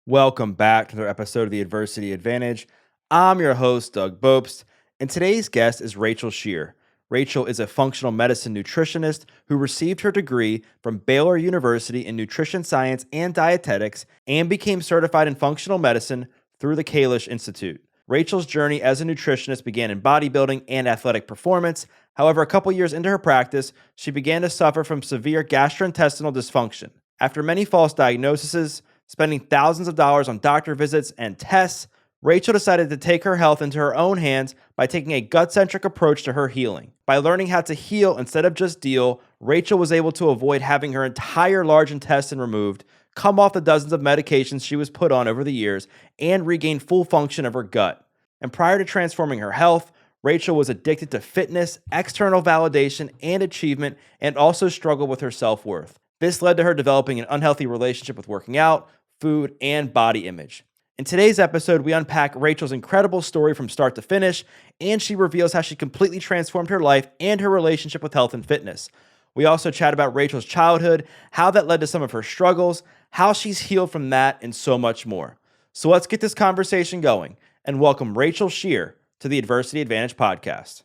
Welcome back to another episode of the Adversity Advantage. I'm your host, Doug Bopst, and today's guest is Rachel Scheer. Rachel is a functional medicine nutritionist who received her degree from Baylor University in Nutrition Science and Dietetics and became certified in functional medicine through the Kalish Institute. Rachel's journey as a nutritionist began in bodybuilding and athletic performance. However, a couple years into her practice, she began to suffer from severe gastrointestinal dysfunction. After many false diagnoses, spending thousands of dollars on doctor visits and tests, Rachel decided to take her health into her own hands by taking a gut-centric approach to her healing. By learning how to heal instead of just deal, Rachel was able to avoid having her entire large intestine removed, come off the dozens of medications she was put on over the years, and regain full function of her gut. And prior to transforming her health, Rachel was addicted to fitness, external validation, and achievement, and also struggled with her self-worth. This led to her developing an unhealthy relationship with working out, food, and body image. In today's episode, we unpack Rachel's incredible story from start to finish, and she reveals how she completely transformed her life and her relationship with health and fitness. We also chat about Rachel's childhood, how that led to some of her struggles, how she's healed from that, and so much more. So let's get this conversation going, and welcome Rachel Scheer to the Adversity Advantage podcast.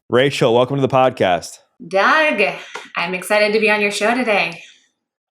Rachel, welcome to the podcast. Doug, I'm excited to be on your show today.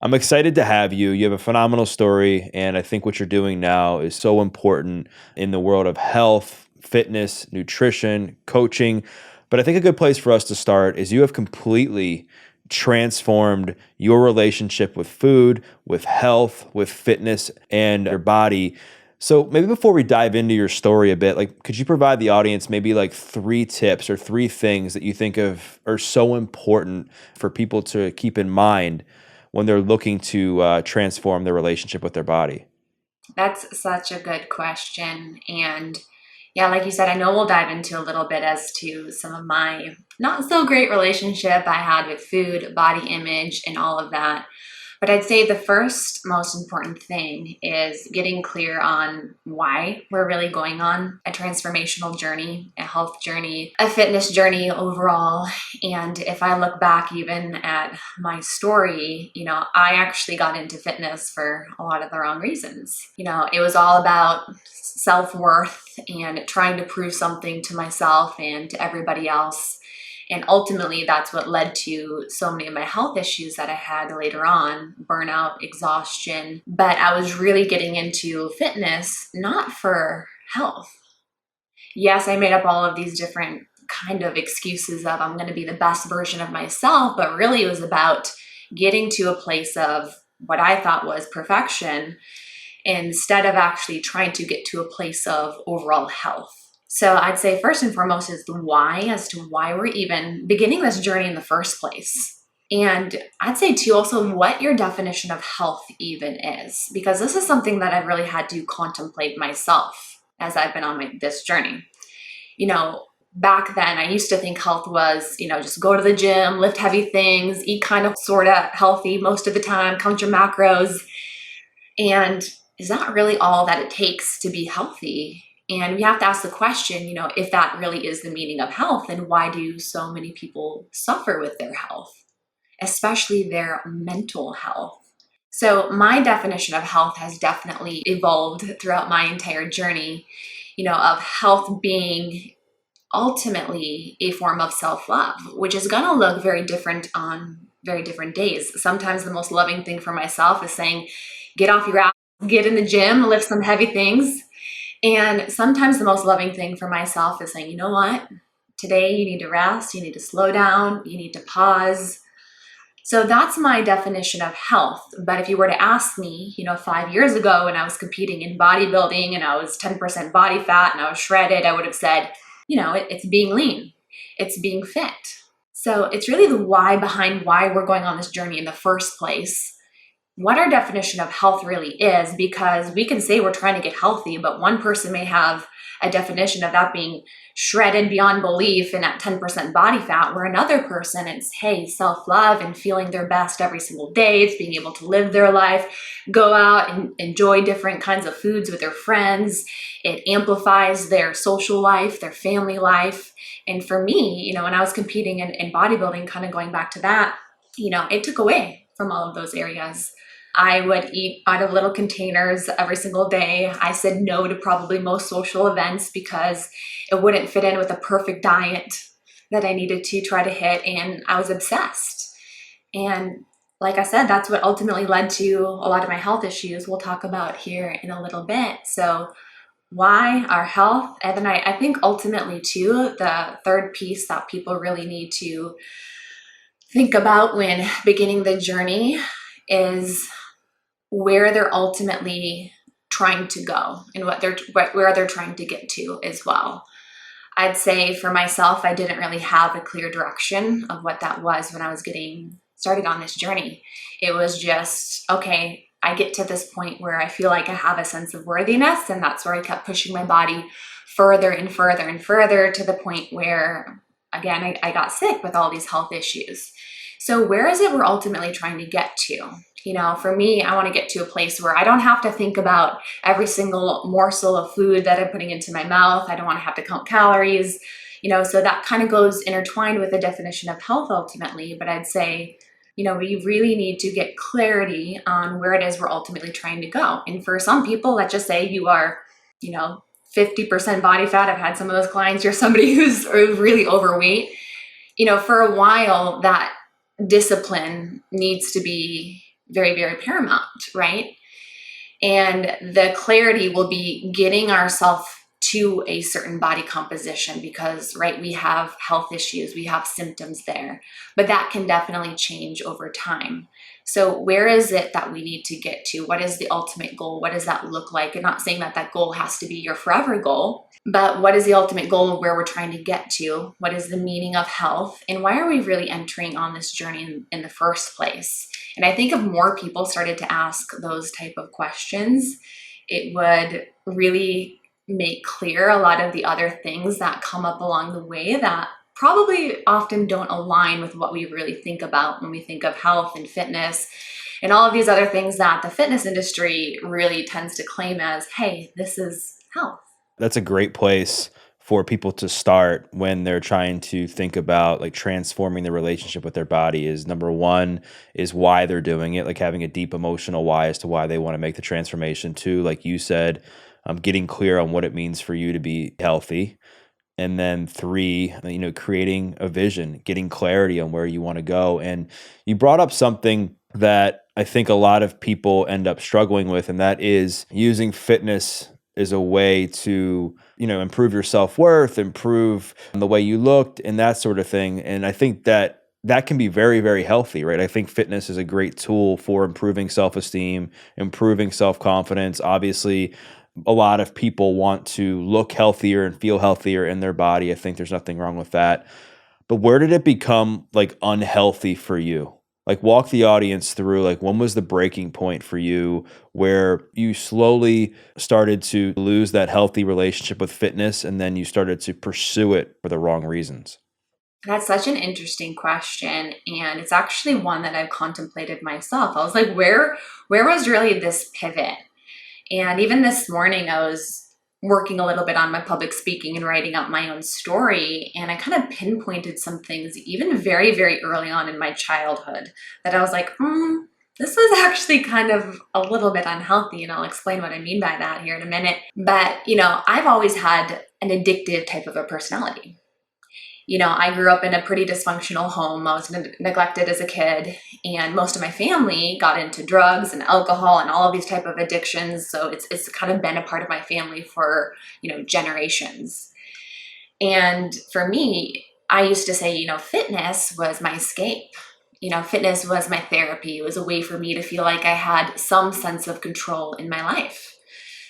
I'm excited to have you. You have a phenomenal story, and I think what you're doing now is so important in the world of health, fitness, nutrition, coaching. But I think a good place for us to start is you have completely transformed your relationship with food, with health, with fitness, and your body. So maybe before we dive into your story a bit, could you provide the audience maybe 3 tips or 3 things that you think of are so important for people to keep in mind when they're looking to transform their relationship with their body? That's such a good question. And yeah, like you said, I know we'll dive into a little bit as to some of my not so great relationship I had with food, body image, and all of that. But I'd say the first most important thing is getting clear on why we're really going on a transformational journey, a health journey, a fitness journey overall. And if I look back even at my story, I actually got into fitness for a lot of the wrong reasons. It was all about self-worth and trying to prove something to myself and to everybody else. And ultimately, that's what led to so many of my health issues that I had later on, burnout, exhaustion. But I was really getting into fitness, not for health. Yes, I made up all of these different kind of excuses of I'm going to be the best version of myself, but really it was about getting to a place of what I thought was perfection instead of actually trying to get to a place of overall health. So I'd say first and foremost is the why, as to why we're even beginning this journey in the first place. And I'd say too also what your definition of health even is, because this is something that I've really had to contemplate myself as I've been on this journey. Back then I used to think health was, just go to the gym, lift heavy things, eat kind of sort of healthy most of the time, count your macros. And is that really all that it takes to be healthy? And we have to ask the question, if that really is the meaning of health, then why do so many people suffer with their health, especially their mental health? So my definition of health has definitely evolved throughout my entire journey, of health being ultimately a form of self-love, which is going to look very different on very different days. Sometimes the most loving thing for myself is saying, get off your ass, get in the gym, lift some heavy things. And sometimes the most loving thing for myself is saying, you know what? Today you need to rest, you need to slow down, you need to pause. So that's my definition of health. But if you were to ask me, 5 years ago when I was competing in bodybuilding and I was 10% body fat and I was shredded, I would have said, it's being lean, it's being fit. So it's really the why behind why we're going on this journey in the first place. What our definition of health really is, because we can say we're trying to get healthy, but one person may have a definition of that being shredded beyond belief and at 10% body fat, where another person, it's, hey, self-love and feeling their best every single day. It's being able to live their life, go out and enjoy different kinds of foods with their friends. It amplifies their social life, their family life. And for me, when I was competing in bodybuilding, kind of going back to that, it took away from all of those areas. I would eat out of little containers every single day. I said no to probably most social events because it wouldn't fit in with a perfect diet that I needed to try to hit. And I was obsessed. And like I said, that's what ultimately led to a lot of my health issues we'll talk about here in a little bit. So why our health? And then I think ultimately too, the third piece that people really need to think about when beginning the journey is where they're ultimately trying to go and where they're trying to get to as well. I'd say for myself, I didn't really have a clear direction of what that was when I was getting started on this journey. It was just, okay, I get to this point where I feel like I have a sense of worthiness, and that's where I kept pushing my body further and further and further to the point where, again, I got sick with all these health issues. So where is it we're ultimately trying to get to? You know, for me, I want to get to a place where I don't have to think about every single morsel of food that I'm putting into my mouth. I don't want to have to count calories, you know, so that kind of goes intertwined with the definition of health ultimately. But I'd say, you know, we really need to get clarity on where it is we're ultimately trying to go. And for some people, let's just say you are, you know, 50% body fat. I've had some of those clients. You're somebody who's really overweight. You know, for a while, that discipline needs to be very, very paramount, right? And the clarity will be getting ourselves to a certain body composition because, right, we have health issues, we have symptoms there, but that can definitely change over time. So where is it that we need to get to? What is the ultimate goal? What does that look like? I'm not saying that that goal has to be your forever goal, but what is the ultimate goal of where we're trying to get to? What is the meaning of health? And why are we really entering on this journey in the first place? And I think if more people started to ask those type of questions, it would really make clear a lot of the other things that come up along the way that probably often don't align with what we really think about when we think of health and fitness and all of these other things that the fitness industry really tends to claim as, hey, this is health. That's a great place for people to start when they're trying to think about like transforming the relationship with their body. Is number one is why they're doing it, like having a deep emotional why as to why they want to make the transformation. Two, like you said, getting clear on what it means for you to be healthy. And then three, you know, creating a vision, getting clarity on where you want to go. And you brought up something that I think a lot of people end up struggling with, and that is using fitness as a way to, you know, improve your self-worth, improve the way you looked and that sort of thing. And I think that that can be very, very healthy, right? I think fitness is a great tool for improving self-esteem, improving self-confidence. Obviously, a lot of people want to look healthier and feel healthier in their body. I think there's nothing wrong with that. But where did it become like unhealthy for you? Like walk the audience through, like when was the breaking point for you where you slowly started to lose that healthy relationship with fitness and then you started to pursue it for the wrong reasons? That's such an interesting question. And it's actually one that I've contemplated myself. I was like, where was really this pivot? And even this morning, I was working a little bit on my public speaking and writing out my own story. And I kind of pinpointed some things even very, very early on in my childhood that I was like, this is actually kind of a little bit unhealthy. And I'll explain what I mean by that here in a minute. But, you know, I've always had an addictive type of a personality. You know, I grew up in a pretty dysfunctional home. I was neglected as a kid, and most of my family got into drugs and alcohol and all of these type of addictions. So it's kind of been a part of my family for, you know, generations. And for me, I used to say, you know, fitness was my escape. You know, fitness was my therapy. It was a way for me to feel like I had some sense of control in my life.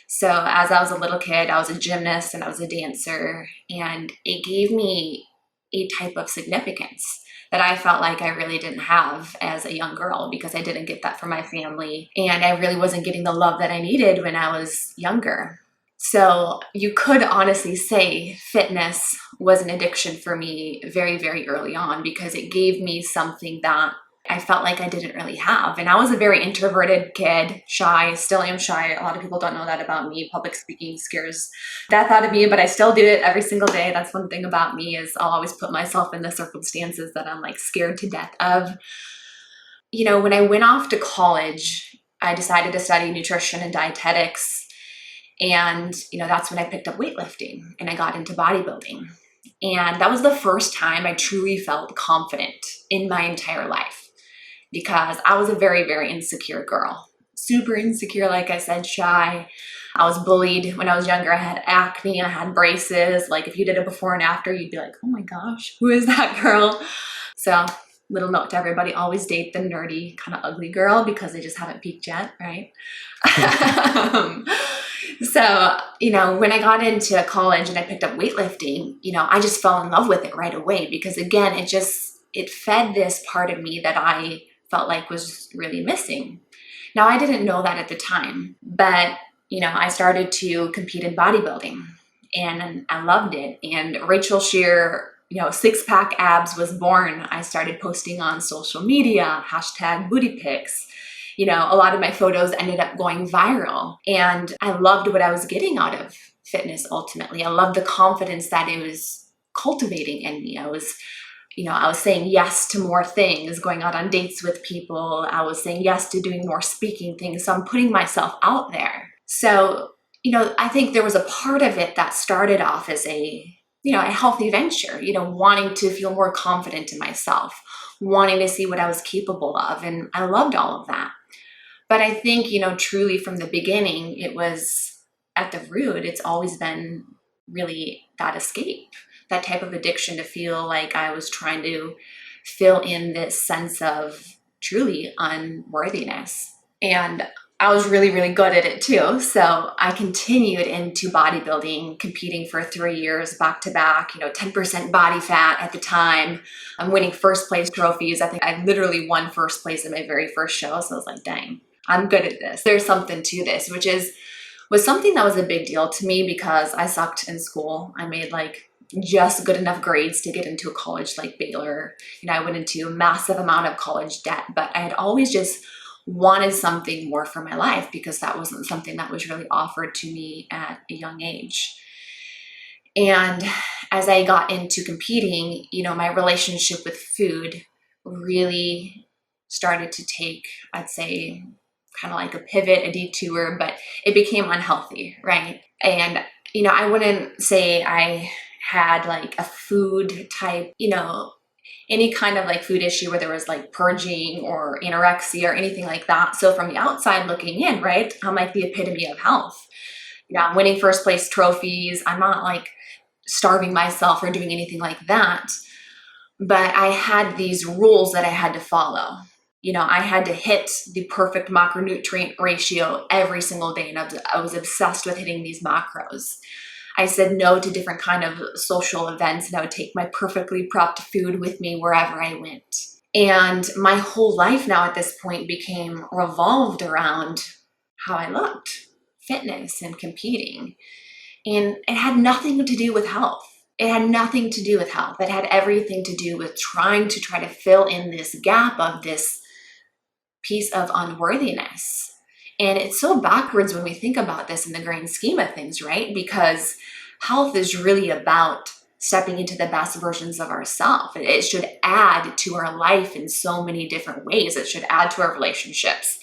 So as I was a little kid, I was a gymnast and I was a dancer, and it gave me a type of significance that I felt like I really didn't have as a young girl because I didn't get that from my family. And I really wasn't getting the love that I needed when I was younger. So you could honestly say fitness was an addiction for me very, very early on because it gave me something that I felt like I didn't really have. And I was a very introverted kid, shy, still am shy. A lot of people don't know that about me. Public speaking scares death out of me, but I still do it every single day. That's one thing about me is I'll always put myself in the circumstances that I'm like scared to death of. You know, when I went off to college, I decided to study nutrition and dietetics. And, that's when I picked up weightlifting and I got into bodybuilding. And that was the first time I truly felt confident in my entire life, because I was a very, very insecure girl. Super insecure, like I said, shy. I was bullied when I was younger. I had acne, I had braces. Like if you did a before and after, you'd be like, oh my gosh, who is that girl? So little note to everybody, always date the nerdy kind of ugly girl because they just haven't peaked yet, right? So, when I got into college and I picked up weightlifting, I just fell in love with it right away because again, it fed this part of me that I felt like was really missing. Now, I didn't know that at the time, but, I started to compete in bodybuilding and I loved it. And Rachel Scheer, six-pack abs was born. I started posting on social media, hashtag booty pics. A lot of my photos ended up going viral. And I loved what I was getting out of fitness ultimately. I loved the confidence that it was cultivating in me. I was saying yes to more things, going out on dates with people. I was saying yes to doing more speaking things. So I'm putting myself out there. So, I think there was a part of it that started off as a healthy venture, wanting to feel more confident in myself, wanting to see what I was capable of. And I loved all of that. But I think, truly from the beginning, it was at the root, it's always been really that escape, that type of addiction to feel like I was trying to fill in this sense of truly unworthiness. And I was really, really good at it too. So I continued into bodybuilding, competing for 3 years back to back, 10% body fat at the time. I'm winning first place trophies. I think I literally won first place in my very first show. So I was like, dang, I'm good at this. There's something to this, which was something that was a big deal to me because I sucked in school. I made just good enough grades to get into a college like Baylor. I went into a massive amount of college debt, but I had always just wanted something more for my life because that wasn't something that was really offered to me at a young age. And as I got into competing, my relationship with food really started to take, I'd say, kind of like a pivot, a detour, but it became unhealthy, right? And, I wouldn't say I had a food type, any kind of food issue where there was purging or anorexia or anything like that. So from the outside looking in, right, I'm the epitome of health. I'm winning first place trophies. I'm not starving myself or doing anything like that. But I had these rules that I had to follow. I had to hit the perfect macronutrient ratio every single day. And I was obsessed with hitting these macros. I said no to different kind of social events and I would take my perfectly prepped food with me wherever I went. And my whole life now at this point became revolved around how I looked, fitness and competing. And it had nothing to do with health. It had nothing to do with health. It had everything to do with trying to fill in this gap of this piece of unworthiness. And it's so backwards when we think about this in the grand scheme of things, right? Because health is really about stepping into the best versions of ourselves. It should add to our life in so many different ways. It should add to our relationships.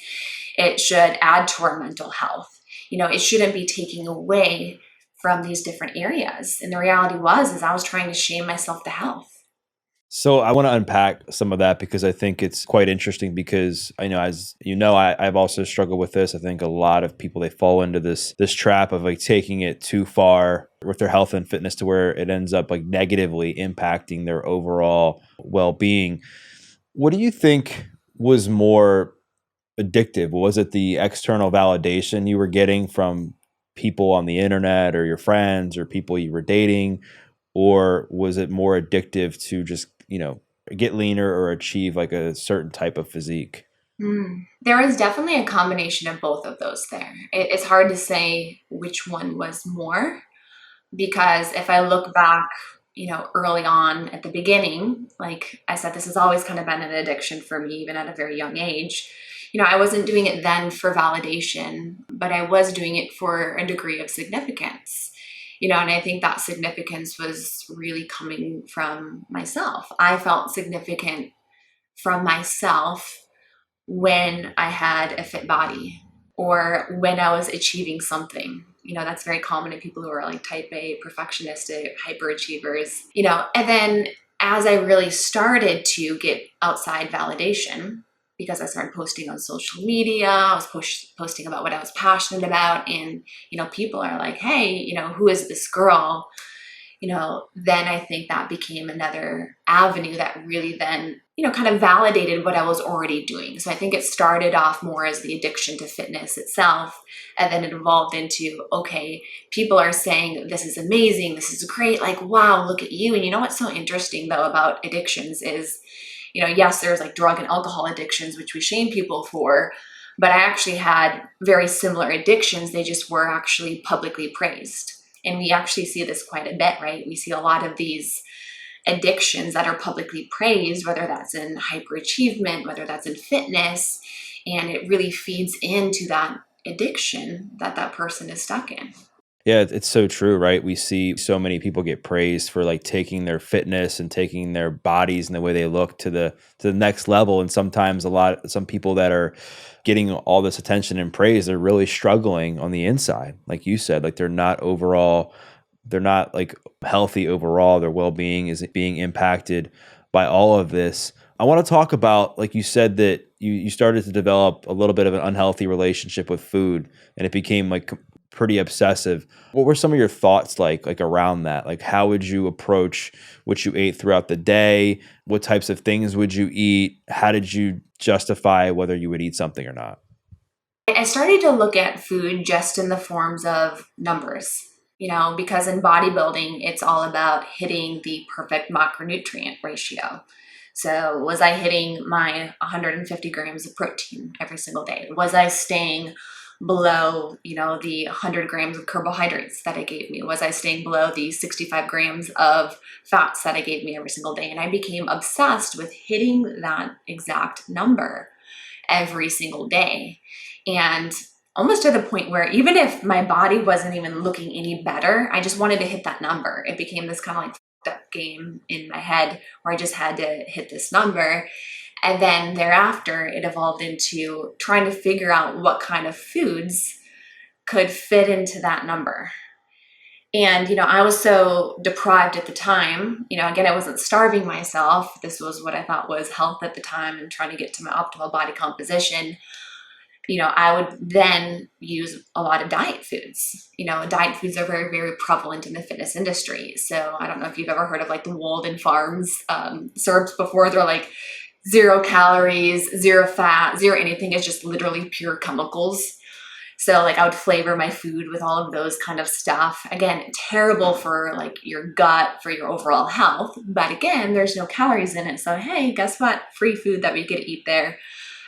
It should add to our mental health. It shouldn't be taking away from these different areas. And the reality is I was trying to shame myself to health. So I want to unpack some of that because I think it's quite interesting because I know, as you know, I've also struggled with this. I think a lot of people, they fall into this trap of taking it too far with their health and fitness to where it ends up negatively impacting their overall well-being. What do you think was more addictive? Was it the external validation you were getting from people on the internet or your friends or people you were dating? Or was it more addictive to just, get leaner or achieve a certain type of physique? There is definitely a combination of both of those there. It's hard to say which one was more because if I look back, early on at the beginning, like I said, this has always kind of been an addiction for me, even at a very young age. I wasn't doing it then for validation, but I was doing it for a degree of significance. And I think that significance was really coming from myself. I felt significant from myself when I had a fit body or when I was achieving something. That's very common in people who are like type A, perfectionistic, hyperachievers, and then as I really started to get outside validation, because I started posting on social media, I was posting about what I was passionate about, and, people are like, hey, who is this girl? Then I think that became another avenue that really then, kind of validated what I was already doing. So I think it started off more as the addiction to fitness itself, and then it evolved into, okay, people are saying, this is amazing, this is great, like, wow, look at you. And what's so interesting though about addictions is, yes, there's like drug and alcohol addictions, which we shame people for, but I actually had very similar addictions. They just were actually publicly praised. And we actually see this quite a bit, right? We see a lot of these addictions that are publicly praised, whether that's in hyperachievement, whether that's in fitness, and it really feeds into that addiction that that person is stuck in. Yeah, it's so true, right? We see so many people get praised for like taking their fitness and taking their bodies and the way they look to the next level. And sometimes some people that are getting all this attention and praise, they're really struggling on the inside. Like you said, like they're not like healthy overall. Their well-being is being impacted by all of this. I want to talk about, like you said, that you started to develop a little bit of an unhealthy relationship with food and it became like pretty obsessive. What were some of your thoughts like around that? Like how would you approach what you ate throughout the day? What types of things would you eat? How did you justify whether you would eat something or not? I started to look at food just in the forms of numbers, because in bodybuilding, it's all about hitting the perfect macronutrient ratio. So, was I hitting my 150 grams of protein every single day? Was I staying below, the 100 grams of carbohydrates that it gave me? Was I staying below the 65 grams of fats that it gave me every single day? And I became obsessed with hitting that exact number every single day. And almost to the point where even if my body wasn't even looking any better, I just wanted to hit that number. It became this kind of like fucked up game in my head where I just had to hit this number. And then thereafter, it evolved into trying to figure out what kind of foods could fit into that number. And, I was so deprived at the time, again, I wasn't starving myself. This was what I thought was health at the time and trying to get to my optimal body composition. I would then use a lot of diet foods. Diet foods are very, very prevalent in the fitness industry. So I don't know if you've ever heard of like the Walden Farms syrups before. They're like 0 calories, 0 fat, 0 anything. It's just literally pure chemicals. So like I would flavor my food with all of those kind of stuff. Again, terrible for like your gut, for your overall health. But again, there's no calories in it. So hey, guess what? Free food that we get to eat there.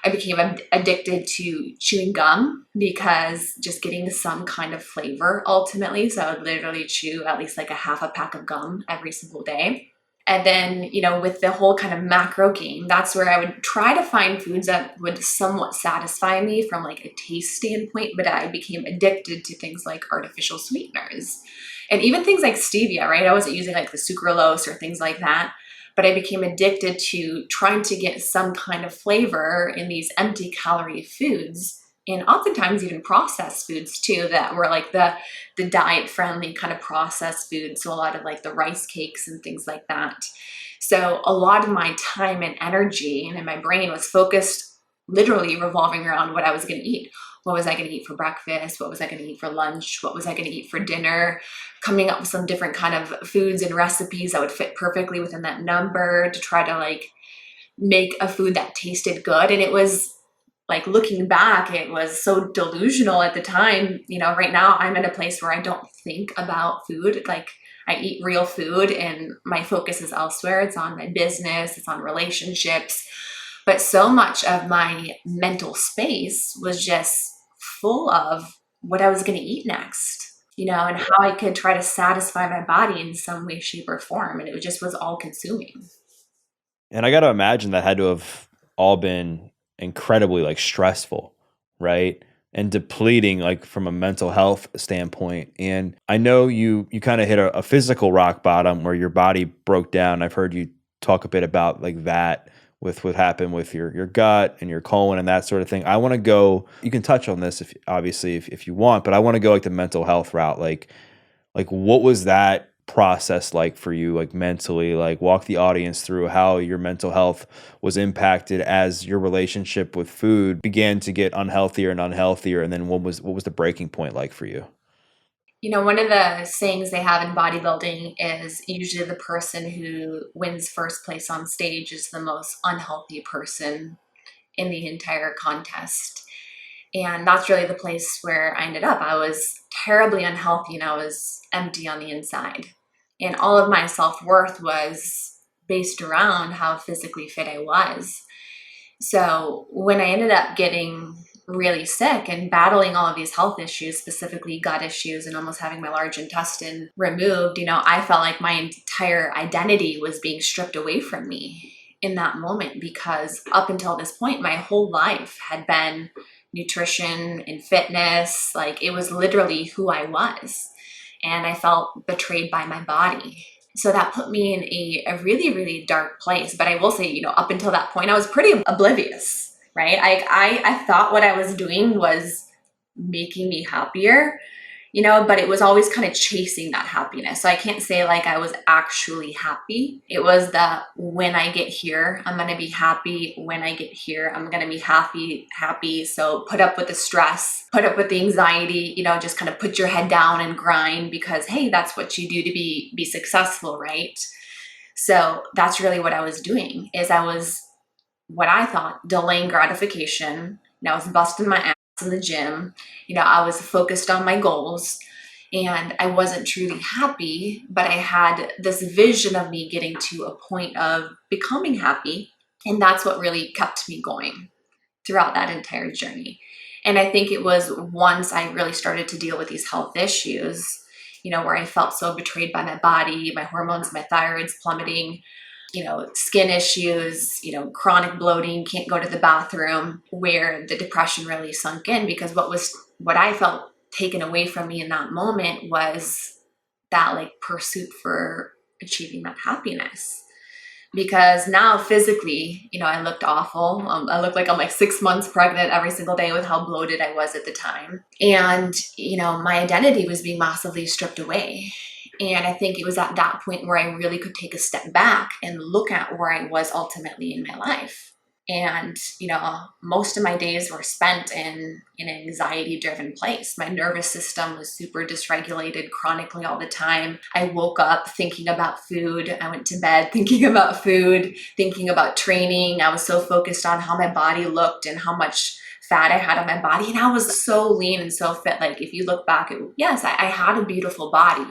I became addicted to chewing gum because just getting some kind of flavor ultimately. So I would literally chew at least like a half a pack of gum every single day. And then, with the whole kind of macro game, that's where I would try to find foods that would somewhat satisfy me from like a taste standpoint, but I became addicted to things like artificial sweeteners and even things like stevia, right? I wasn't using like the sucralose or things like that, but I became addicted to trying to get some kind of flavor in these empty calorie foods. And oftentimes even processed foods too, that were like the diet friendly kind of processed foods. So a lot of like the rice cakes and things like that. So a lot of my time and energy and in my brain was focused literally revolving around what I was going to eat. What was I going to eat for breakfast? What was I going to eat for lunch? What was I going to eat for dinner? Coming up with some different kind of foods and recipes that would fit perfectly within that number to try to like make a food that tasted good. And it was like looking back, it was so delusional at the time. Right now I'm in a place where I don't think about food. Like I eat real food and my focus is elsewhere. It's on my business, it's on relationships. But so much of my mental space was just full of what I was going to eat next, and how I could try to satisfy my body in some way, shape, or form. And it just was all consuming. And I got to imagine that had to have all been incredibly like stressful, right? And depleting like from a mental health standpoint. And I know you kind of hit a physical rock bottom where your body broke down. I've heard you talk a bit about like that. with what happened with your gut and your colon and that sort of thing. I want to go, you can touch on this if obviously if you want, but I want to go like the mental health route. Like what was that process like for you, like mentally? Like walk the audience through how your mental health was impacted as your relationship with food began to get unhealthier and unhealthier, and then what was the breaking point like for you? One of the sayings they have in bodybuilding is usually the person who wins first place on stage is the most unhealthy person in the entire contest. And that's really the place where I ended up. I was terribly unhealthy and I was empty on the inside. And all of my self-worth was based around how physically fit I was. So when I ended up getting really sick and battling all of these health issues, specifically gut issues and almost having my large intestine removed, I felt like my entire identity was being stripped away from me in that moment, because up until this point, my whole life had been nutrition and fitness. Like, it was literally who I was. And I felt betrayed by my body. So that put me in a really, really dark place. But I will say, up until that point, I was pretty oblivious, right? I thought what I was doing was making me happier, but it was always kind of chasing that happiness. So I can't say like I was actually happy. It was that when I get here, I'm going to be happy. When I get here, I'm going to be happy. So put up with the stress, put up with the anxiety, just kind of put your head down and grind, because, hey, that's what you do to be successful, right? So that's really what I was doing, is I was, what I thought, delaying gratification. And I was busting my ass in the gym. I was focused on my goals and I wasn't truly happy, but I had this vision of me getting to a point of becoming happy. And that's what really kept me going throughout that entire journey. And I think it was once I really started to deal with these health issues, where I felt so betrayed by my body, my hormones, my thyroid's plummeting, skin issues, chronic bloating, can't go to the bathroom, where the depression really sunk in, because what I felt taken away from me in that moment was that like pursuit for achieving that happiness. Because now physically, I looked awful. I looked like I'm like 6 months pregnant every single day with how bloated I was at the time. And, my identity was being massively stripped away. And I think it was at that point where I really could take a step back and look at where I was ultimately in my life. And, most of my days were spent in an anxiety-driven place. My nervous system was super dysregulated chronically all the time. I woke up thinking about food. I went to bed thinking about food, thinking about training. I was so focused on how my body looked and how much fat I had on my body. And I was so lean and so fit. Like, if you look back, yes, I had a beautiful body,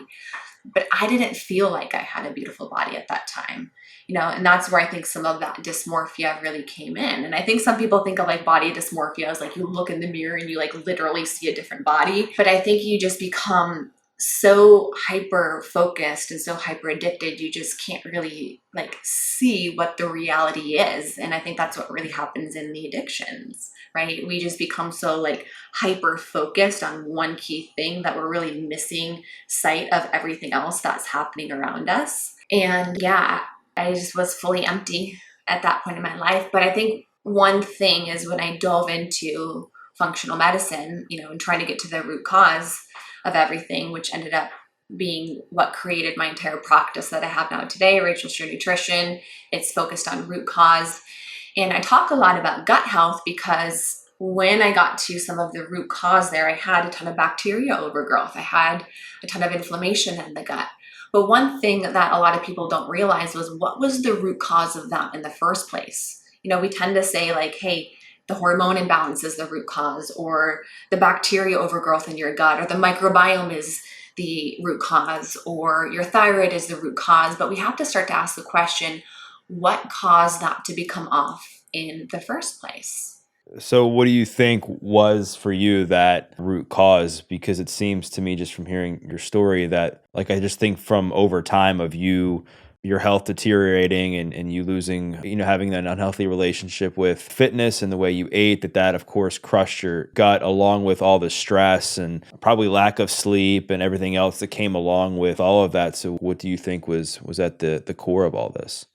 but I didn't feel like I had a beautiful body at that time. And that's where I think some of that dysmorphia really came in. And I think some people think of like body dysmorphia as like you look in the mirror and you like literally see a different body. But I think you just become so hyper focused and so hyper addicted, you just can't really like see what the reality is. And I think that's what really happens in the addictions, right? We just become so like hyper focused on one key thing that we're really missing sight of everything else that's happening around us. And yeah, I just was fully empty at that point in my life. But I think one thing is when I dove into functional medicine, and trying to get to the root cause of everything, which ended up being what created my entire practice that I have now today, Rachel Scheer Nutrition. It's focused on root cause. And I talk a lot about gut health because when I got to some of the root cause there, I had a ton of bacteria overgrowth. I had a ton of inflammation in the gut. But one thing that a lot of people don't realize was what was the root cause of that in the first place. We tend to say like, hey, the hormone imbalance is the root cause, or the bacteria overgrowth in your gut, or the microbiome is the root cause, or your thyroid is the root cause. But we have to start to ask the question, what caused that to become off in the first place? So what do you think was for you that root cause? Because it seems to me just from hearing your story that like I just think from over time of your health deteriorating and you losing, having that unhealthy relationship with fitness and the way you ate, that of course crushed your gut, along with all the stress and probably lack of sleep and everything else that came along with all of that. So what do you think was at the core of all this?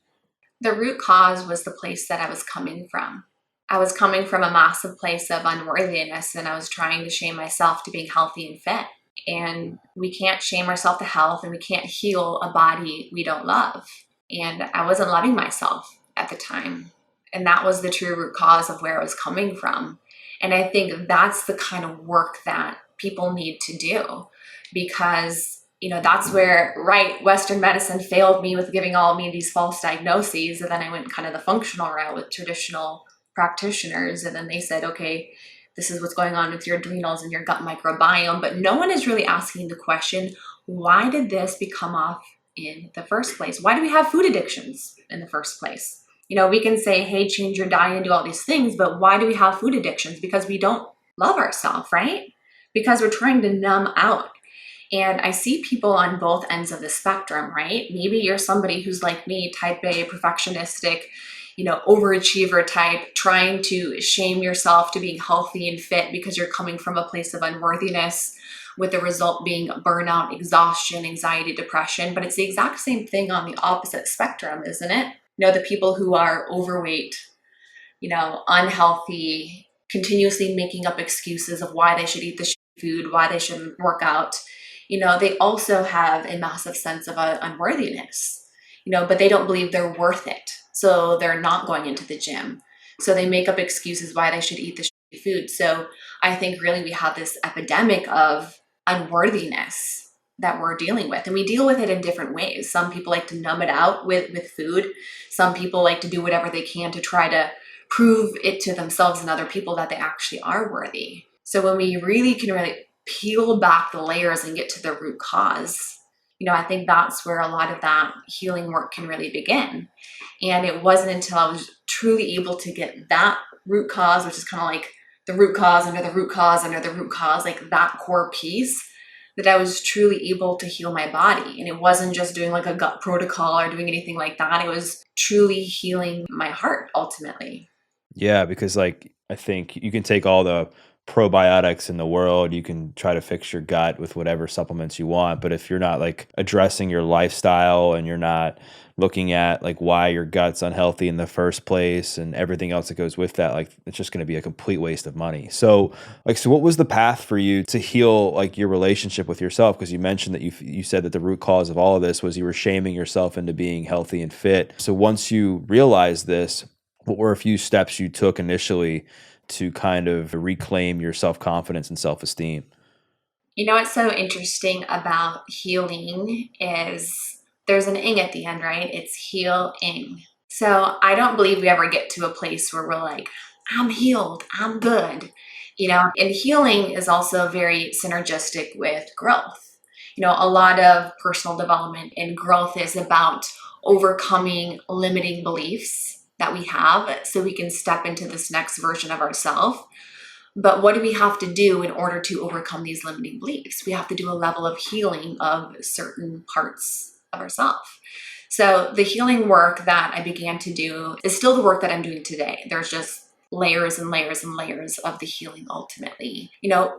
The root cause was the place that I was coming from. I was coming from a massive place of unworthiness, and I was trying to shame myself to being healthy and fit. And we can't shame ourselves to health, and we can't heal a body we don't love. And I wasn't loving myself at the time. And that was the true root cause of where I was coming from. And I think that's the kind of work that people need to do, because that's where, right, Western medicine failed me with giving all of me these false diagnoses. And then I went kind of the functional route with traditional practitioners. And then they said, okay, this is what's going on with your adrenals and your gut microbiome. But no one is really asking the question, why did this become off in the first place? Why do we have food addictions in the first place? We can say, hey, change your diet and do all these things, but why do we have food addictions? Because we don't love ourselves, right? Because we're trying to numb out. And I see people on both ends of the spectrum, right? Maybe you're somebody who's like me, type A, perfectionistic, overachiever type, trying to shame yourself to being healthy and fit because you're coming from a place of unworthiness, with the result being burnout, exhaustion, anxiety, depression. But it's the exact same thing on the opposite spectrum, isn't it? The people who are overweight, unhealthy, continuously making up excuses of why they should eat the food, why they shouldn't work out. They also have a massive sense of unworthiness, but they don't believe they're worth it. So they're not going into the gym. So they make up excuses why they should eat the food. So I think really we have this epidemic of unworthiness that we're dealing with. And we deal with it in different ways. Some people like to numb it out with food. Some people like to do whatever they can to try to prove it to themselves and other people that they actually are worthy. So when we really can peel back the layers and get to the root cause, I think that's where a lot of that healing work can really begin. And it wasn't until I was truly able to get that root cause, which is kind of like the root cause under the root cause under the root cause, like that core piece, that I was truly able to heal my body. And it wasn't just doing like a gut protocol or doing anything like that. It was truly healing my heart ultimately. Yeah, because I think you can take all the probiotics in the world, you can try to fix your gut with whatever supplements you want, but if you're not addressing your lifestyle and you're not looking at why your gut's unhealthy in the first place and everything else that goes with that, it's just going to be a complete waste of money. So what was the path for you to heal your relationship with yourself? Because you mentioned that you said that the root cause of all of this was you were shaming yourself into being healthy and fit. So once you realized this, what were a few steps you took initially to kind of reclaim your self-confidence and self-esteem? What's so interesting about healing is there's an ing at the end, right? It's heal-ing. So I don't believe we ever get to a place where we're like, I'm healed, I'm good. And healing is also very synergistic with growth. A lot of personal development and growth is about overcoming limiting beliefs that we have so we can step into this next version of ourselves. But what do we have to do in order to overcome these limiting beliefs? We have to do a level of healing of certain parts of ourselves. So the healing work that I began to do is still the work that I'm doing today. There's just layers and layers and layers of the healing ultimately.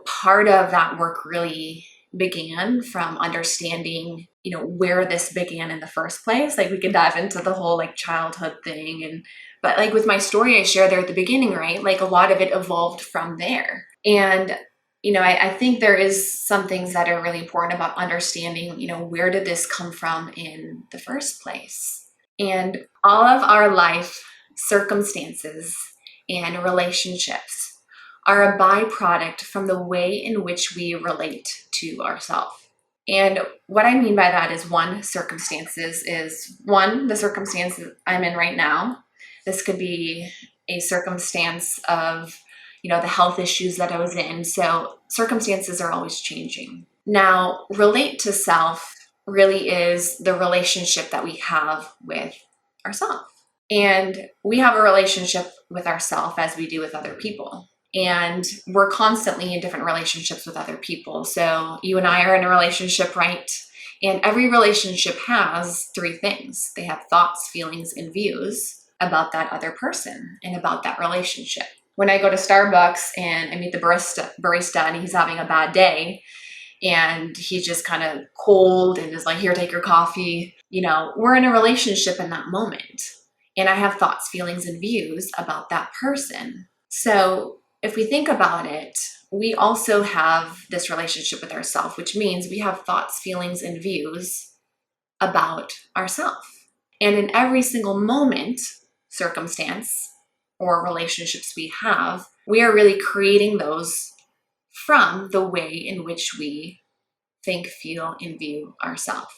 Part of that work really began from understanding, where this began in the first place. We could dive into the whole childhood thing, but with my story I shared there at the beginning, right? A lot of it evolved from there. And, I think there is some things that are really important about understanding, where did this come from in the first place? And all of our life circumstances and relationships are a byproduct from the way in which we relate to ourselves. And what I mean by that is the circumstance I'm in right now. This could be a circumstance of, the health issues that I was in. So circumstances are always changing. Now, relate to self really is the relationship that we have with ourselves. And we have a relationship with ourselves as we do with other people. And we're constantly in different relationships with other people. So you and I are in a relationship, right? And every relationship has three things. They have thoughts, feelings, and views about that other person and about that relationship. When I go to Starbucks and I meet the barista and he's having a bad day and he's just kind of cold and is like, here, take your coffee. We're in a relationship in that moment. and I have thoughts, feelings, and views about that person. So if we think about it, we also have this relationship with ourselves, which means we have thoughts, feelings, and views about ourselves. And in every single moment, circumstance, or relationships we have, we are really creating those from the way in which we think, feel, and view ourselves.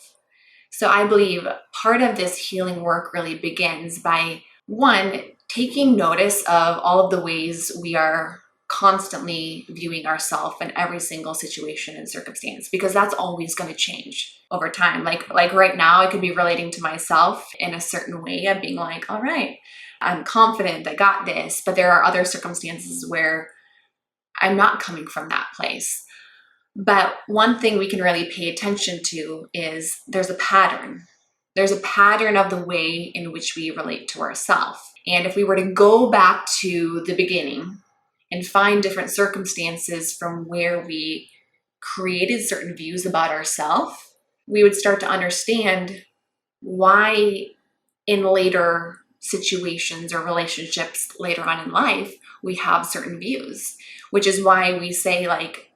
So I believe part of this healing work really begins by, one, taking notice of all of the ways we are constantly viewing ourselves in every single situation and circumstance, because that's always going to change over time. Like right now, I could be relating to myself in a certain way of being like, all right, I'm confident, I got this. But there are other circumstances where I'm not coming from that place. But one thing we can really pay attention to is there's a pattern. There's a pattern of the way in which we relate to ourselves. And if we were to go back to the beginning and find different circumstances from where we created certain views about ourselves, we would start to understand why in later situations or relationships later on in life, we have certain views, which is why we say, like,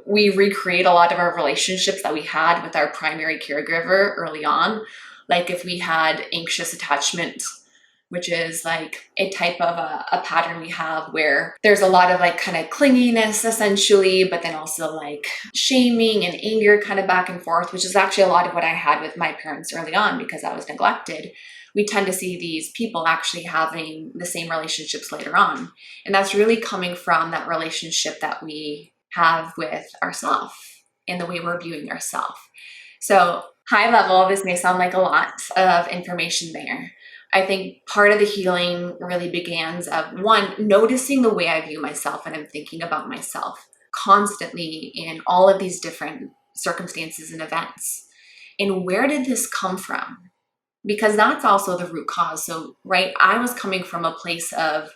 we recreate a lot of our relationships that we had with our primary caregiver early on. Like if we had anxious attachment, which is like a type of a pattern we have where there's a lot of like kind of clinginess essentially, but then also like shaming and anger kind of back and forth, which is actually a lot of what I had with my parents early on because I was neglected. We tend to see these people actually having the same relationships later on. And that's really coming from that relationship that we have with ourselves and the way we're viewing ourselves. So high level, this may sound like a lot of information there. I think part of the healing really begins of, one, noticing the way I view myself and I'm thinking about myself constantly in all of these different circumstances and events. And where did this come from? Because that's also the root cause. So, right, I was coming from a place of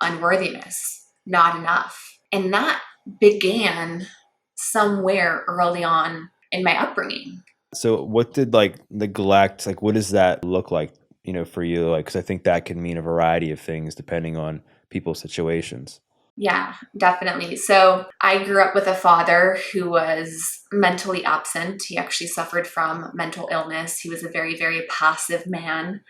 unworthiness, not enough. And that began somewhere early on in my upbringing. So what did like neglect, like what does that look like, for you? Like, because I think that can mean a variety of things depending on people's situations. Yeah, definitely. So I grew up with a father who was mentally absent. He actually suffered from mental illness. He was a very, very passive man.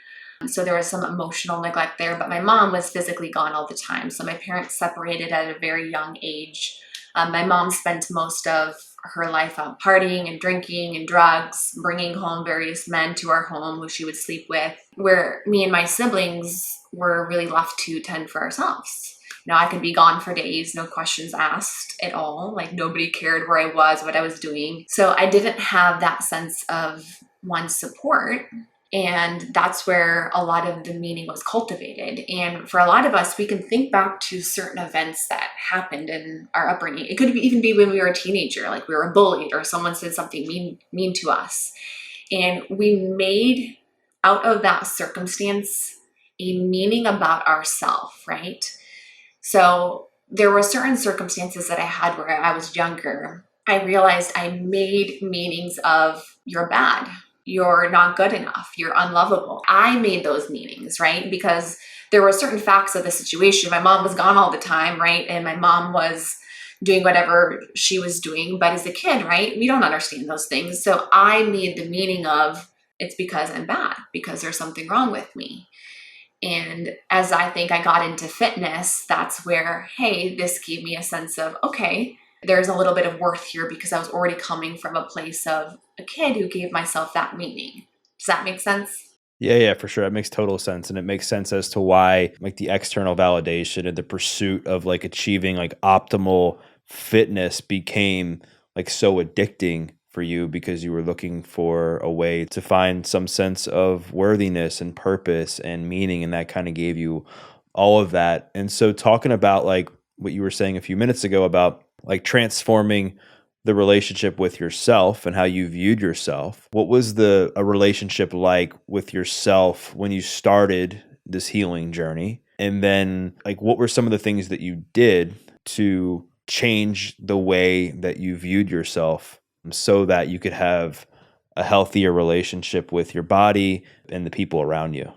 So there was some emotional neglect there, but my mom was physically gone all the time. So my parents separated at a very young age. My mom spent most of her life out partying and drinking and drugs, bringing home various men to our home who she would sleep with, where me and my siblings were really left to tend for ourselves. I could be gone for days, no questions asked at all. Like nobody cared where I was, what I was doing. So I didn't have that sense of one support. And that's where a lot of the meaning was cultivated. And for a lot of us, we can think back to certain events that happened in our upbringing. It could even be when we were a teenager, like we were bullied or someone said something mean to us. And we made out of that circumstance a meaning about ourselves, right? So there were certain circumstances that I had where I was younger. I realized I made meanings of you're bad, you're not good enough, you're unlovable. I made those meanings, right? Because there were certain facts of the situation. My mom was gone all the time, right? And my mom was doing whatever she was doing. But as a kid, right, we don't understand those things. So I made the meaning of it's because I'm bad, because there's something wrong with me. And as I think I got into fitness, that's where, hey, this gave me a sense of, okay, there's a little bit of worth here because I was already coming from a place of a kid who gave myself that meaning. Does that make sense? Yeah, for sure. It makes total sense. And it makes sense as to why like the external validation and the pursuit of like achieving like optimal fitness became like so addicting for you because you were looking for a way to find some sense of worthiness and purpose and meaning. And that kind of gave you all of that. And so talking about like what you were saying a few minutes ago about like transforming the relationship with yourself and how you viewed yourself. What was a relationship like with yourself when you started this healing journey? And then like what were some of the things that you did to change the way that you viewed yourself so that you could have a healthier relationship with your body and the people around you?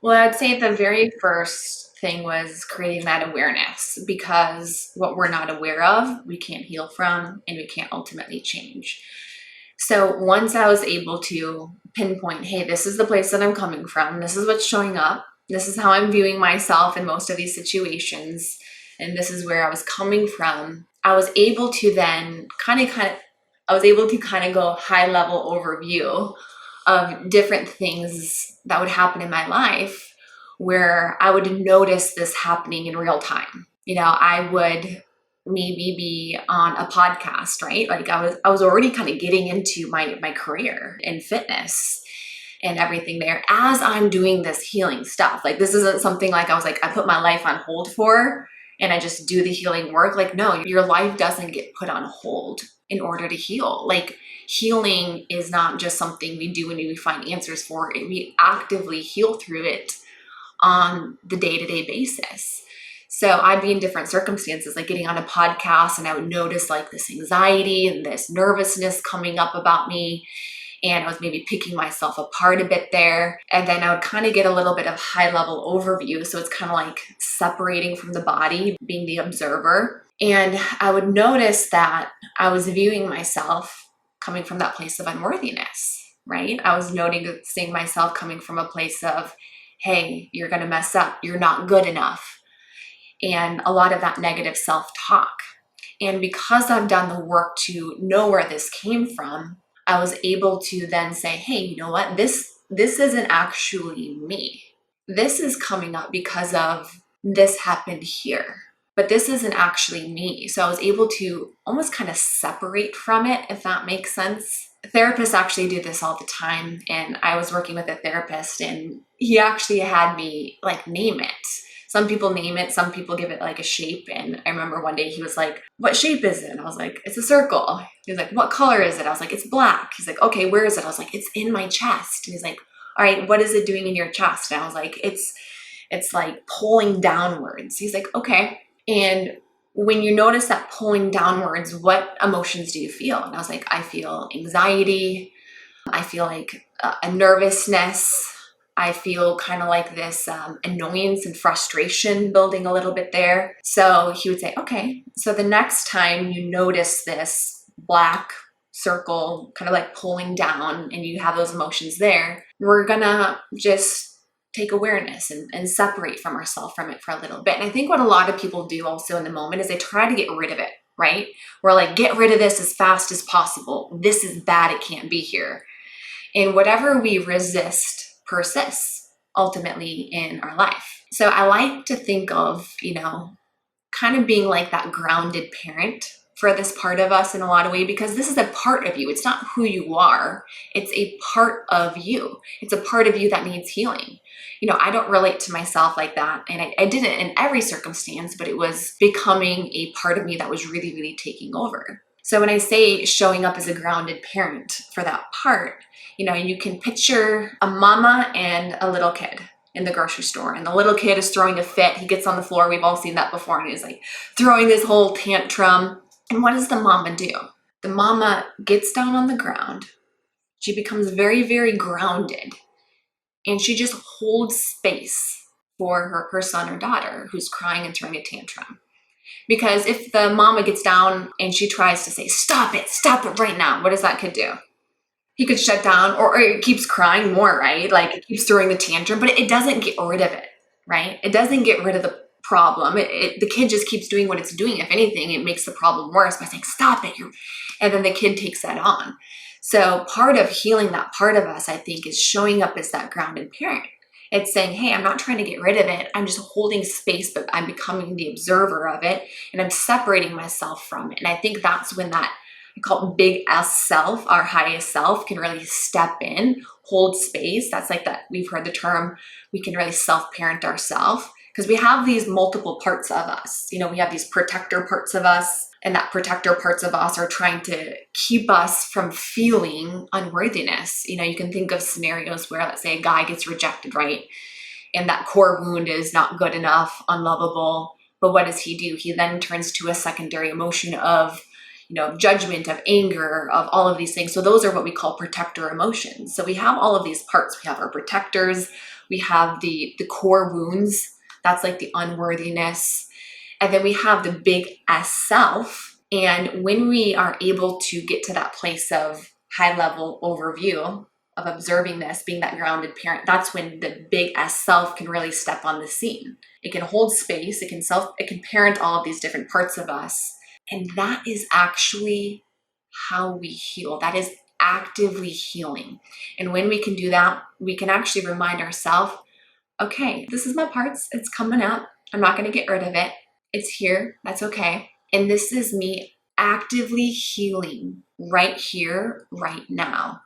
Well, I'd say the very first thing was creating that awareness, because what we're not aware of, we can't heal from and we can't ultimately change. So once I was able to pinpoint, hey, this is the place that I'm coming from, this is what's showing up, this is how I'm viewing myself in most of these situations, and this is where I was coming from, I was able to then kind of go high level overview of different things that would happen in my life where I would notice this happening in real time. I would maybe be on a podcast, right? Like I was already kind of getting into my career in fitness and everything there as I'm doing this healing stuff. Like this isn't something like I put my life on hold for and I just do the healing work. Like, no, your life doesn't get put on hold in order to heal. Like healing is not just something we do when we find answers for it. We actively heal through it on the day-to-day basis. So I'd be in different circumstances, like getting on a podcast, and I would notice like this anxiety and this nervousness coming up about me. And I was maybe picking myself apart a bit there. And then I would kind of get a little bit of high level overview. So it's kind of like separating from the body, being the observer. And I would notice that I was viewing myself coming from that place of unworthiness, right? I was noticing myself coming from a place of, hey, you're going to mess up. You're not good enough. And a lot of that negative self-talk. And because I've done the work to know where this came from, I was able to then say, hey, you know what? This isn't actually me. This is coming up because of this happened here. But this isn't actually me. So I was able to almost kind of separate from it, if that makes sense. Therapists actually do this all the time. And I was working with a therapist and he actually had me like name it. Some people name it, some people give it like a shape. And I remember one day he was like, what shape is it? And I was like, it's a circle. He was like, what color is it? I was like, it's black. He's like, okay, where is it? I was like, it's in my chest. And he's like, all right, what is it doing in your chest? And I was like, it's like pulling downwards. He's like, okay. And when you notice that pulling downwards, what emotions do you feel? And I was like, I feel anxiety. I feel like a nervousness. I feel kind of like this annoyance and frustration building a little bit there. So he would say, okay, so the next time you notice this black circle kind of like pulling down and you have those emotions there, we're gonna just take awareness and separate from ourselves from it for a little bit. And I think what a lot of people do also in the moment is they try to get rid of it, right? We're like, get rid of this as fast as possible. This is bad, it can't be here. And whatever we resist persists ultimately in our life. So I like to think of, kind of being like that grounded parent for this part of us in a lot of ways, because this is a part of you. It's not who you are. It's a part of you. It's a part of you that needs healing. I don't relate to myself like that. And I didn't in every circumstance, but it was becoming a part of me that was really, really taking over. So when I say showing up as a grounded parent for that part, you can picture a mama and a little kid in the grocery store, and the little kid is throwing a fit. He gets on the floor. We've all seen that before. And he's like throwing this whole tantrum. And what does the mama do? The mama gets down on the ground. She becomes very, very grounded. And she just holds space for her son or daughter who's crying and throwing a tantrum. Because if the mama gets down and she tries to say, stop it right now, what does that kid do? He could shut down, or it keeps crying more, right? Like it keeps throwing the tantrum, but it doesn't get rid of it, right? It doesn't get rid of the problem. The kid just keeps doing what it's doing. If anything, it makes the problem worse by saying, stop it. And then the kid takes that on. So part of healing that part of us, I think, is showing up as that grounded parent. It's saying, hey, I'm not trying to get rid of it. I'm just holding space, but I'm becoming the observer of it, and I'm separating myself from it. And I think that's when that, I call it big S self, our highest self, can really step in, hold space. That's like that. We've heard the term, we can really self-parent ourselves, because we have these multiple parts of us. We have these protector parts of us, and that protector parts of us are trying to keep us from feeling unworthiness. You can think of scenarios where, let's say, a guy gets rejected, right? And that core wound is not good enough, unlovable. But what does he do? He then turns to a secondary emotion of, judgment, of anger, of all of these things. So those are what we call protector emotions. So we have all of these parts. We have our protectors, We have the core wounds. That's like the unworthiness. And then we have the big S self. And when we are able to get to that place of high level overview of observing this, being that grounded parent, that's when the big S self can really step on the scene. It can hold space. It can parent all of these different parts of us. And that is actually how we heal. That is actively healing. And when we can do that, we can actually remind ourselves, okay, this is my parts. It's coming up. I'm not going to get rid of it. It's here. That's okay. And this is me actively healing right here, right now.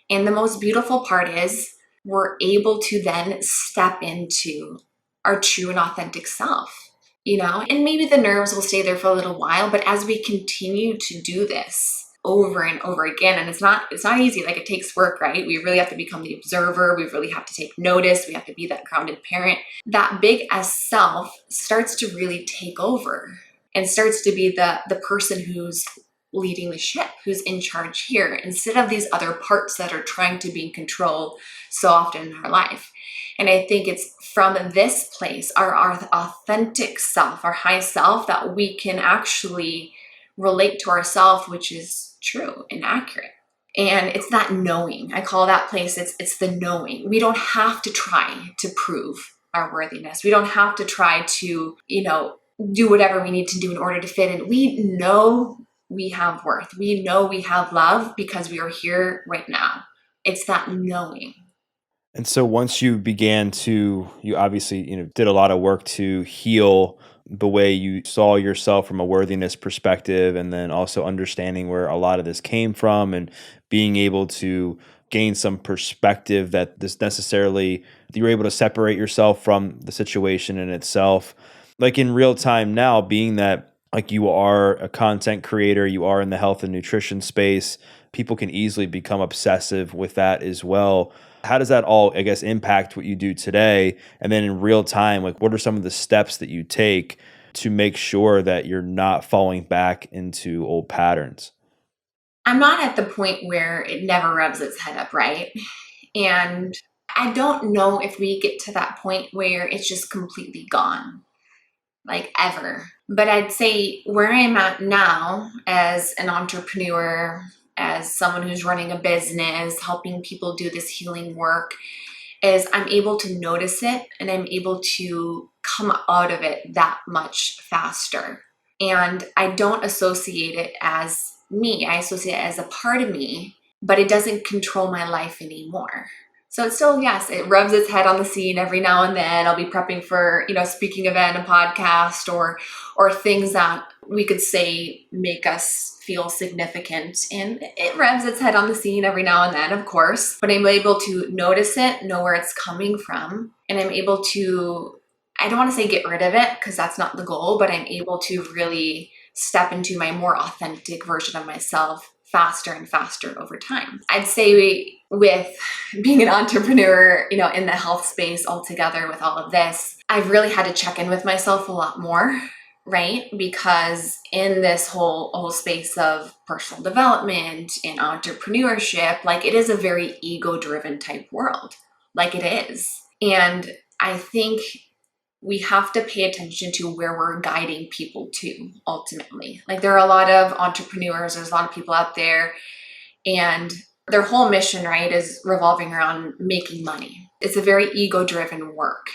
And the most beautiful part is we're able to then step into our true and authentic self, and maybe the nerves will stay there for a little while, but as we continue to do this over and over again, and it's not easy, like it takes work, right? We really have to become the observer. We really have to take notice. We have to be that grounded parent. That big S self starts to really take over and starts to be the person who's leading the ship, who's in charge here, instead of these other parts that are trying to be in control so often in our life. And I think it's from this place, our authentic self, our high self, that we can actually relate to ourself, which is true and accurate. And it's that knowing. I call that place, it's the knowing. We don't have to try to prove our worthiness. We don't have to try to, do whatever we need to do in order to fit in. We know we have worth. We know we have love because we are here right now. It's that knowing. And so once you you obviously, did a lot of work to heal the way you saw yourself from a worthiness perspective, and then also understanding where a lot of this came from and being able to gain some perspective that you were able to separate yourself from the situation in itself. Like in real time now, being that like you are a content creator, you are in the health and nutrition space, people can easily become obsessive with that as well. How does that all, I guess, impact what you do today? And then in real time, like what are some of the steps that you take to make sure that you're not falling back into old patterns? I'm not at the point where it never rubs its head up, right? And I don't know if we get to that point where it's just completely gone, like ever. But I'd say where I'm at now as an entrepreneur, as someone who's running a business, helping people do this healing work, is I'm able to notice it and I'm able to come out of it that much faster. And I don't associate it as me. I associate it as a part of me, but it doesn't control my life anymore. So it's still, yes, it rubs its head on the scene every now and then. I'll be prepping for, speaking event, a podcast, or things that we could say make us feel significant. And it revs its head on the scene every now and then, of course, but I'm able to notice it, know where it's coming from. And I'm able to, I don't want to say get rid of it because that's not the goal, but I'm able to really step into my more authentic version of myself faster and faster over time. I'd say with being an entrepreneur, in the health space altogether with all of this, I've really had to check in with myself a lot more, right? Because in this whole space of personal development and entrepreneurship, like it is a very ego-driven type world, like it is. And I think we have to pay attention to where we're guiding people to ultimately. Like there are a lot of entrepreneurs, there's a lot of people out there, and their whole mission, right, is revolving around making money. It's a very ego-driven work.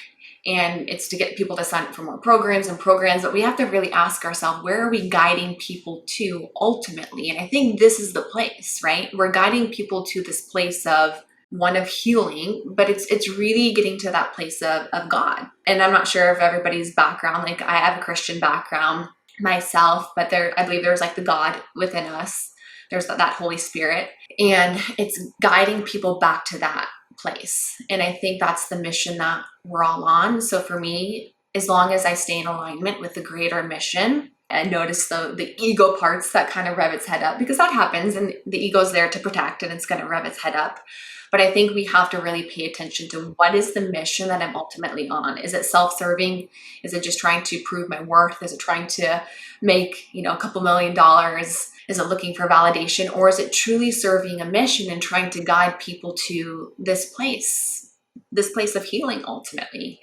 And it's to get people to sign up for more programs, but we have to really ask ourselves, where are we guiding people to ultimately? And I think this is the place, right? We're guiding people to this place of one of healing, but it's really getting to that place of God. And I'm not sure if everybody's background, like I have a Christian background myself, but I believe there's like the God within us. There's that Holy Spirit, and it's guiding people back to that place. And I think that's the mission that we're all on. So for me, as long as I stay in alignment with the greater mission and notice the ego parts that kind of rev its head up, because that happens and the ego's there to protect and it's going to rev its head up. But I think we have to really pay attention to what is the mission that I'm ultimately on. Is it self-serving? Is it just trying to prove my worth? Is it trying to make, a couple $1 million? Is it looking for validation? Or is it truly serving a mission and trying to guide people to this place this place of healing ultimately.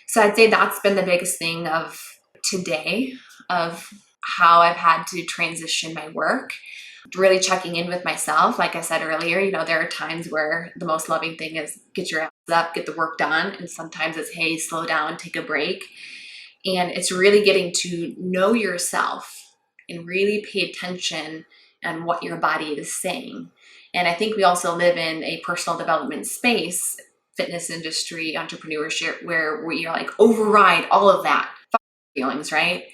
So I'd say that's been the biggest thing of today, of how I've had to transition my work, really checking in with myself. Like I said earlier, there are times where the most loving thing is get your ass up, get the work done. And sometimes it's, hey, slow down, take a break. And it's really getting to know yourself and really pay attention on what your body is saying. And I think we also live in a personal development space, fitness industry, entrepreneurship, where we are like override all of that feelings, right?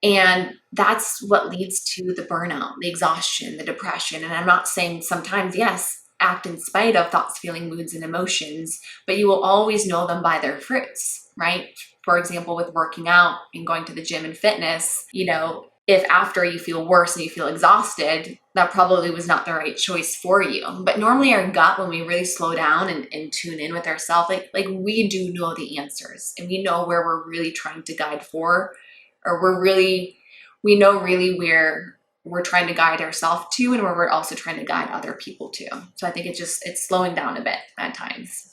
And that's what leads to the burnout, the exhaustion, the depression. And I'm not saying sometimes, yes, act in spite of thoughts, feelings, moods, and emotions, but you will always know them by their fruits, right? For example, with working out and going to the gym and fitness, if after you feel worse and you feel exhausted, that probably was not the right choice for you. But normally our gut, when we really slow down and tune in with ourselves, like we do know the answers and we know where we're really trying to guide for, or we know really where we're trying to guide ourselves to and where we're also trying to guide other people to. So I think it's slowing down a bit at times.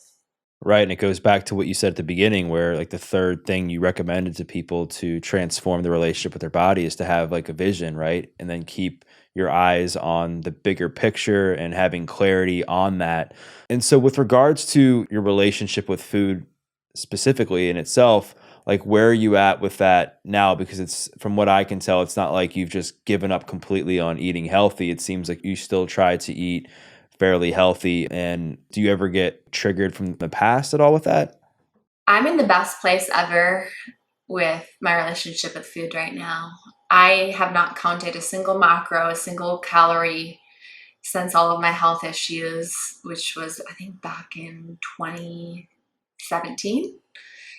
Right. And it goes back to what you said at the beginning, where like the third thing you recommended to people to transform the relationship with their body is to have like a vision, right? And then keep your eyes on the bigger picture and having clarity on that. And so, with regards to your relationship with food specifically in itself, like where are you at with that now? Because it's, from what I can tell, it's not like you've just given up completely on eating healthy. It seems like you still try to eat fairly healthy. And do you ever get triggered from the past at all with that? I'm in the best place ever with my relationship with food right now. I have not counted a single macro, a single calorie since all of my health issues, which was, I think, back in 2017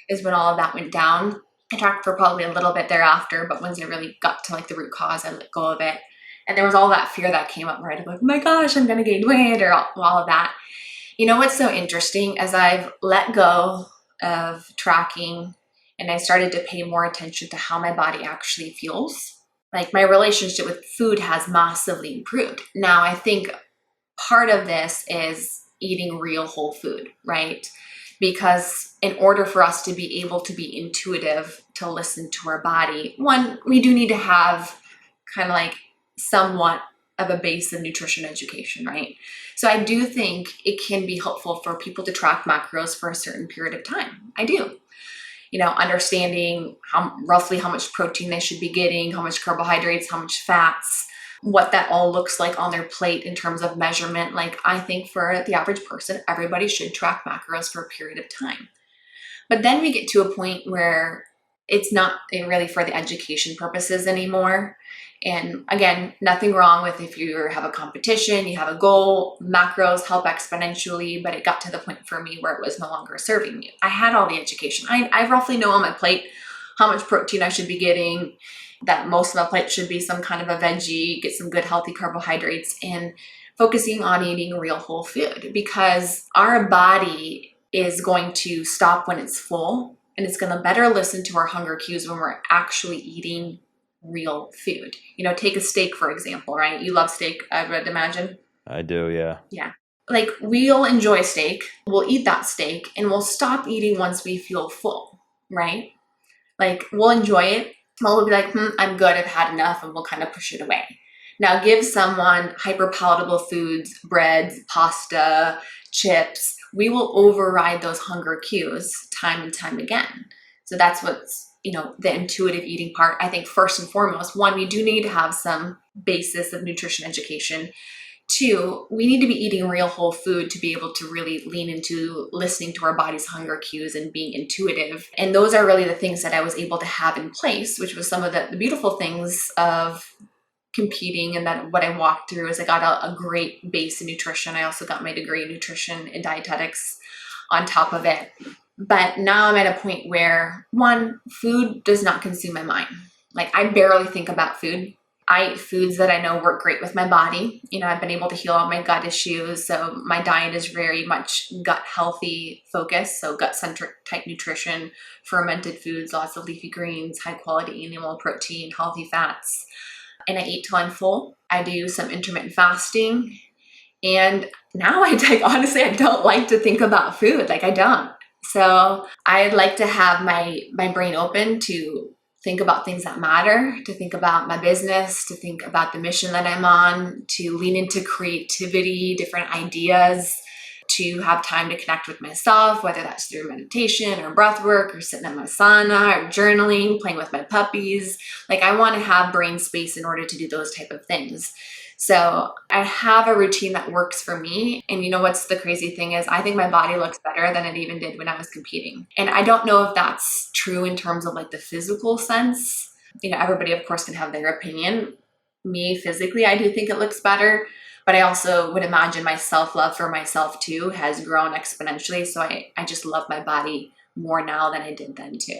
is when all of that went down. I tracked for probably a little bit thereafter, but once I really got to like the root cause, I let go of it. And there was all that fear that came up, right? I'm like, oh my gosh, I'm going to gain weight or all of that. What's so interesting, as I've let go of tracking and I started to pay more attention to how my body actually feels, like my relationship with food has massively improved. Now, I think part of this is eating real whole food, right? Because in order for us to be able to be intuitive, to listen to our body, one, we do need to have kind of like somewhat of a base of nutrition education, right? So I do think it can be helpful for people to track macros for a certain period of time. I do. Understanding roughly how much protein they should be getting, how much carbohydrates, how much fats, what that all looks like on their plate in terms of measurement. Like, I think for the average person, everybody should track macros for a period of time. But then we get to a point where it's not really for the education purposes anymore. And again, nothing wrong with if you have a competition, you have a goal, macros help exponentially, but it got to the point for me where it was no longer serving me. I had all the education. I roughly know on my plate how much protein I should be getting, that most of my plate should be some kind of a veggie, get some good healthy carbohydrates, and focusing on eating real whole food, because our body is going to stop when it's full, and it's going to better listen to our hunger cues when we're actually eating real food. Take a steak, for example, right? You love steak, I would imagine. I do, yeah. Yeah. Like, we'll enjoy steak, we'll eat that steak, and we'll stop eating once we feel full, right? Like, we'll enjoy it, but we'll be like, I'm good, I've had enough, and we'll kind of push it away. Now, give someone hyper-palatable foods, breads, pasta, chips, we will override those hunger cues time and time again. So that's what's, the intuitive eating part. I think first and foremost, one, we do need to have some basis of nutrition education. Two, we need to be eating real whole food to be able to really lean into listening to our body's hunger cues and being intuitive. And those are really the things that I was able to have in place, which was some of the beautiful things of competing. And that what I walked through is I got a great base in nutrition. I also got my degree in nutrition and dietetics on top of it. But now I'm at a point where, one, food does not consume my mind. Like, I barely think about food. I eat foods that I know work great with my body. I've been able to heal all my gut issues. So my diet is very much gut healthy focused. So gut-centric type nutrition, fermented foods, lots of leafy greens, high quality animal protein, healthy fats. And I eat till I'm full. I do some intermittent fasting. And now honestly, I don't like to think about food. Like I don't. So I like to have my brain open to think about things that matter, to think about my business, to think about the mission that I'm on, to lean into creativity, different ideas, to have time to connect with myself, whether that's through meditation or breath work or sitting in my sauna or journaling, playing with my puppies. Like I want to have brain space in order to do those type of things. So I have a routine that works for me. And you know what's the crazy thing is I think my body looks better than it even did when I was competing. And I don't know if that's true in terms of like the physical sense. You know, everybody of course can have their opinion. Me physically, I do think it looks better. But I also would imagine my self-love for myself too has grown exponentially. So I just love my body more now than I did then too.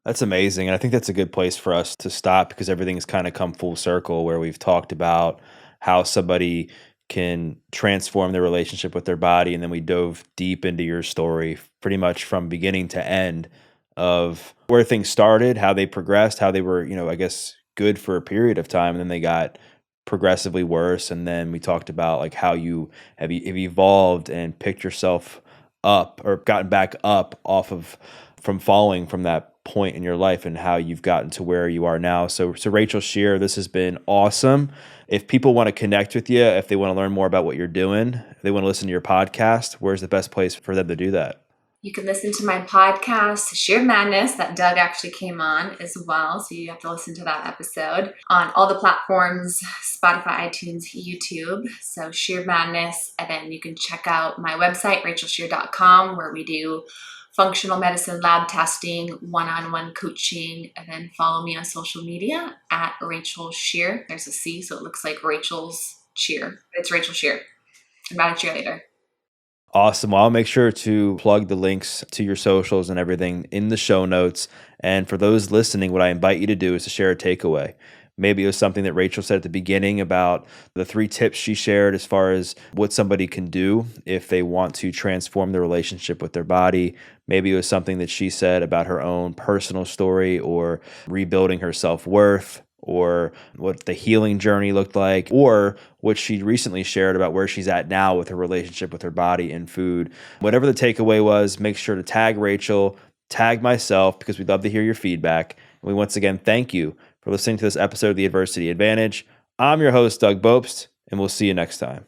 That's amazing. And I think that's a good place for us to stop because everything's kind of come full circle where we've talked about how somebody can transform their relationship with their body. And then we dove deep into your story, pretty much from beginning to end of where things started, how they progressed, how they were, I guess good for a period of time. And then they got progressively worse. And then we talked about like how you have evolved and picked yourself up or gotten back up off of from falling from that point in your life and how you've gotten to where you are now. So Rachel Scheer, this has been awesome. If people want to connect with you, if they want to learn more about what you're doing, if they want to listen to your podcast, where's the best place for them to do that? You can listen to my podcast, Sheer Madness, that Doug actually came on as well. So you have to listen to that episode on all the platforms, Spotify, iTunes, YouTube. So Sheer Madness. And then you can check out my website, rachelsheer.com, where we do functional medicine lab testing, one-on-one coaching, and then follow me on social media at Rachel Scheer. There's a C, so it looks like Rachel's cheer. It's Rachel Scheer. I'm not a cheerleader. Awesome. Well, I'll make sure to plug the links to your socials and everything in the show notes. And for those listening, what I invite you to do is to share a takeaway. Maybe it was something that Rachel said at the beginning about the 3 tips she shared as far as what somebody can do if they want to transform their relationship with their body. Maybe it was something that she said about her own personal story or rebuilding her self-worth or what the healing journey looked like, or what she recently shared about where she's at now with her relationship with her body and food. Whatever the takeaway was, make sure to tag Rachel, tag myself, because we'd love to hear your feedback. And we once again thank you for listening to this episode of The Adversity Advantage. I'm your host, Doug Bopst, and we'll see you next time.